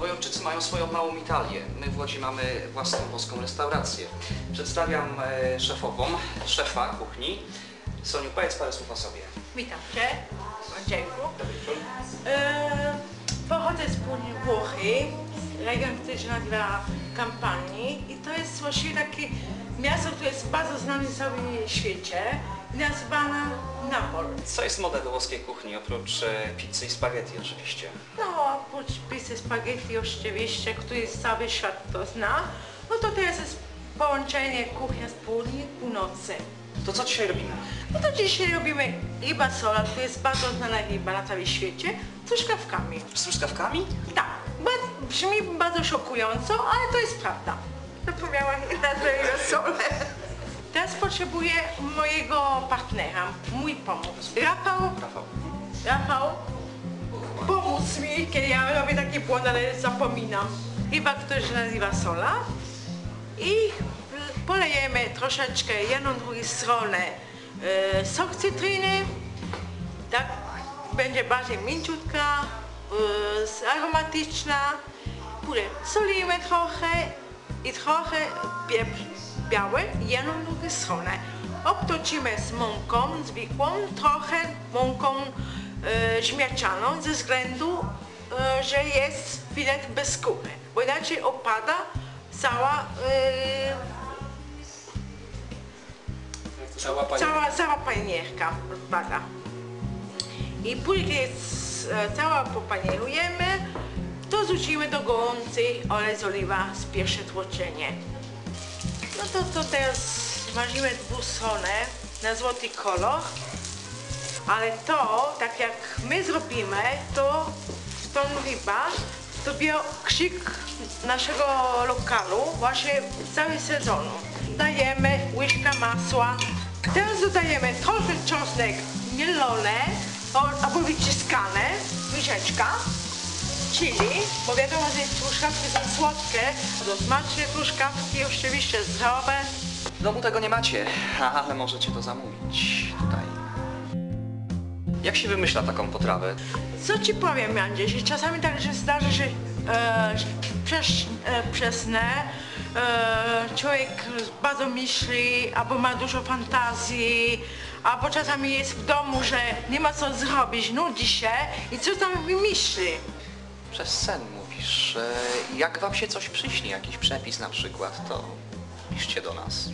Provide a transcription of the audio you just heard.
Nowojorczycy mają swoją małą Italię. My w Łodzi mamy własną włoską restaurację. Przedstawiam szefa kuchni. Soniu, powiedz parę słów o sobie. Witam Cię, Andrzejku. Pochodzę z południa Włochy, region, który się nazywa Campanii i to jest właściwie takie miasto, które jest bardzo znane w całym świecie i nazywane Napol. Co jest moda do włoskiej kuchni, oprócz pizzy i spaghetti oczywiście? No, oprócz pizzy, spaghetti oczywiście, który cały świat to zna, no to teraz jest połączenie kuchnia z południa i północy. To co dzisiaj robimy? No to dzisiaj robimy riba sola, to jest bardzo znana ryba na całym świecie, z truskawkami. Z truskawkami? Tak, brzmi bardzo szokująco, ale to jest prawda. Zapomniałam nazwę riba solę. Teraz potrzebuję mojego partnera, mój pomóc. Rafał, pomóż mi, kiedy ja robię taki błąd, ale zapominam. Ryba, która się nazywa sola. I polejemy troszeczkę jedną, drugą stronę sok cytryny, tak będzie bardziej mięciutka, aromatyczna. Później solimy trochę i trochę pieprz biały, jedną, drugą stronę. Obtoczymy z mąką zwykłą, trochę mąką śmiecianą ze względu, że jest filet bez skóry, bo inaczej opada cała panierka odpada. I później, kiedy cała popanierujemy, to rzucimy do gorącej olej z oliwa z pierwsze tłoczenie. No to teraz smażymy dwustronę na złoty kolor, ale to, tak jak my zrobimy, to w tą ryba, to był krzyk naszego lokalu właśnie cały sezonu. Dajemy łyżka masła, teraz dodajemy trochę czosnek mielone albo wyciskane, łyżeczka, chili, bo wiadomo, że truskawki są słodkie, smaczne truskawki, oczywiście zdrowe. W domu tego nie macie, ale możecie to zamówić tutaj. Jak się wymyśla taką potrawę? Co ci powiem, Andrzej, że czasami tak się zdarzy, że człowiek bardzo myśli, albo ma dużo fantazji, albo czasami jest w domu, że nie ma co zrobić, nudzi się i co tam wymyśli. Przez sen mówisz. Jak wam się coś przyśni, jakiś przepis na przykład, to piszcie do nas.